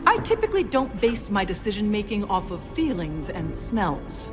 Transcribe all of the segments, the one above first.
I typically don't base my decision-making off of feelings and smells.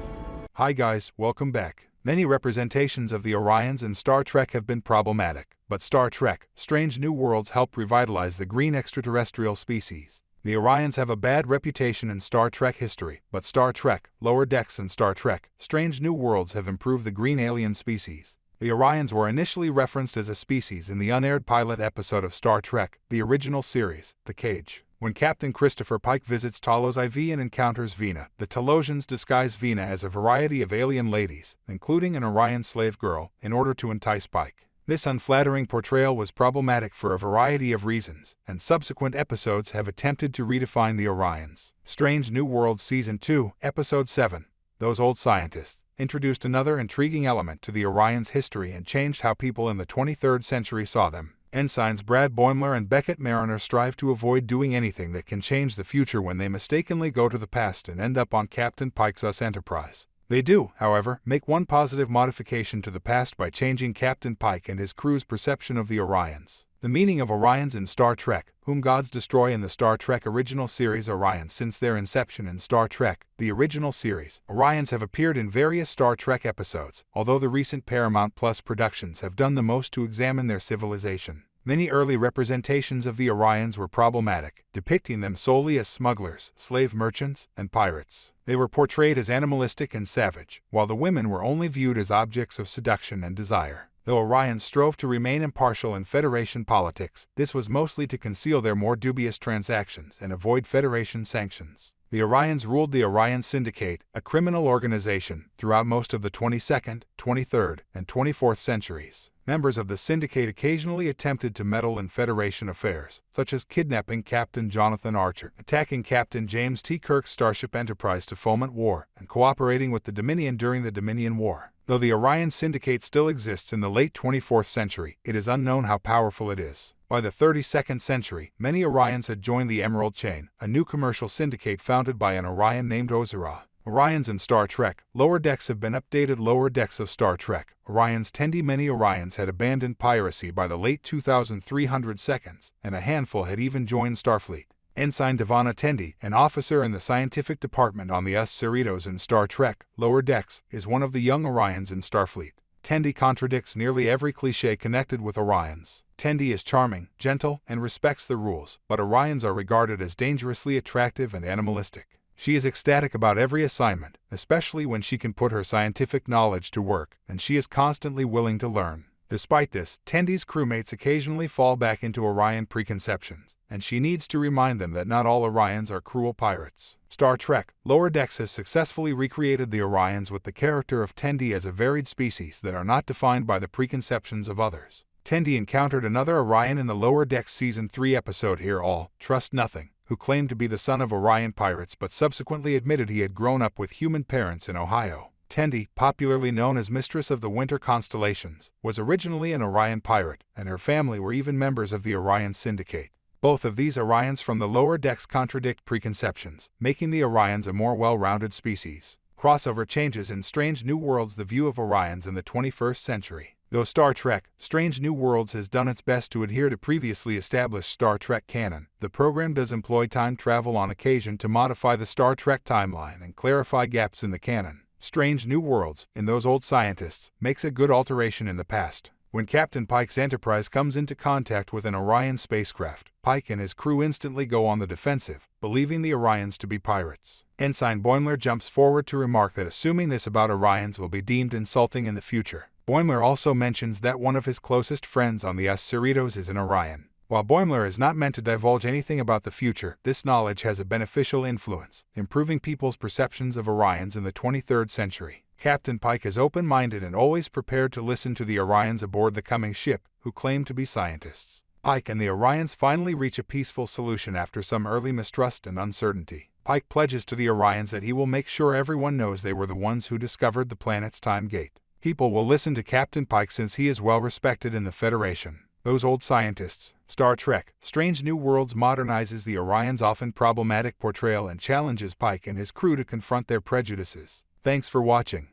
Hi guys, welcome back. Many representations of the Orions in Star Trek have been problematic, but Star Trek: Strange New Worlds helped revitalize the green extraterrestrial species. The Orions have a bad reputation in Star Trek history, but Star Trek: Lower Decks and Star Trek: Strange New Worlds have improved the green alien species. The Orions were initially referenced as a species in the unaired pilot episode of Star Trek, the original series, The Cage. When Captain Christopher Pike visits Talos IV and encounters Vina, the Talosians disguise Vina as a variety of alien ladies, including an Orion slave girl, in order to entice Pike. This unflattering portrayal was problematic for a variety of reasons, and subsequent episodes have attempted to redefine the Orions. Strange New Worlds Season 2, Episode 7, Those Old Scientists, introduced another intriguing element to the Orions' history and changed how people in the 23rd century saw them. Ensigns Brad Boimler and Beckett Mariner strive to avoid doing anything that can change the future when they mistakenly go to the past and end up on Captain Pike's US Enterprise. They do, however, make one positive modification to the past by changing Captain Pike and his crew's perception of the Orions. The meaning of Orions in Star Trek, whom gods destroy in the Star Trek original series Orion. Since their inception in Star Trek, the original series, Orions have appeared in various Star Trek episodes, although the recent Paramount Plus productions have done the most to examine their civilization. Many early representations of the Orions were problematic, depicting them solely as smugglers, slave merchants, and pirates. They were portrayed as animalistic and savage, while the women were only viewed as objects of seduction and desire. Though Orions strove to remain impartial in Federation politics, this was mostly to conceal their more dubious transactions and avoid Federation sanctions. The Orions ruled the Orion Syndicate, a criminal organization, throughout most of the 22nd, 23rd, and 24th centuries. Members of the Syndicate occasionally attempted to meddle in Federation affairs, such as kidnapping Captain Jonathan Archer, attacking Captain James T. Kirk's Starship Enterprise to foment war, and cooperating with the Dominion during the Dominion War. Though the Orion Syndicate still exists in the late 24th century, it is unknown how powerful it is. By the 32nd century, many Orions had joined the Emerald Chain, a new commercial syndicate founded by an Orion named Ozira. Orions in Star Trek: Lower Decks have been updated. Lower Decks of Star Trek: Orion's Tendi. Many Orions had abandoned piracy by the late 2300 seconds, and a handful had even joined Starfleet. Ensign Devana Tendi, an officer in the scientific department on the US Cerritos in Star Trek: Lower Decks, is one of the young Orions in Starfleet. Tendi contradicts nearly every cliché connected with Orions. Tendi is charming, gentle, and respects the rules, but Orions are regarded as dangerously attractive and animalistic. She is ecstatic about every assignment, especially when she can put her scientific knowledge to work, and she is constantly willing to learn. Despite this, Tendi's crewmates occasionally fall back into Orion preconceptions, and she needs to remind them that not all Orions are cruel pirates. Star Trek: Lower Decks has successfully recreated the Orions with the character of Tendi as a varied species that are not defined by the preconceptions of others. Tendi encountered another Orion in the Lower Decks Season 3 episode Hear All, Trust Nothing, who claimed to be the son of Orion pirates but subsequently admitted he had grown up with human parents in Ohio. Tendi, popularly known as Mistress of the Winter Constellations, was originally an Orion pirate, and her family were even members of the Orion Syndicate. Both of these Orions from the Lower Decks contradict preconceptions, making the Orions a more well-rounded species. Crossover changes in Strange New Worlds: The View of Orions in the 21st century. Though Star Trek: Strange New Worlds has done its best to adhere to previously established Star Trek canon, the program does employ time travel on occasion to modify the Star Trek timeline and clarify gaps in the canon. Strange New Worlds, in Those Old Scientists, makes a good alteration in the past. When Captain Pike's Enterprise comes into contact with an Orion spacecraft, Pike and his crew instantly go on the defensive, believing the Orions to be pirates. Ensign Boimler jumps forward to remark that assuming this about Orions will be deemed insulting in the future. Boimler also mentions that one of his closest friends on the US Cerritos is an Orion. While Boimler is not meant to divulge anything about the future, this knowledge has a beneficial influence, improving people's perceptions of Orions in the 23rd century. Captain Pike is open-minded and always prepared to listen to the Orions aboard the coming ship, who claim to be scientists. Pike and the Orions finally reach a peaceful solution after some early mistrust and uncertainty. Pike pledges to the Orions that he will make sure everyone knows they were the ones who discovered the planet's time gate. People will listen to Captain Pike since he is well respected in the Federation. Those Old Scientists. Star Trek: Strange New Worlds modernizes the Orions' often problematic portrayal and challenges Pike and his crew to confront their prejudices. Thanks for watching.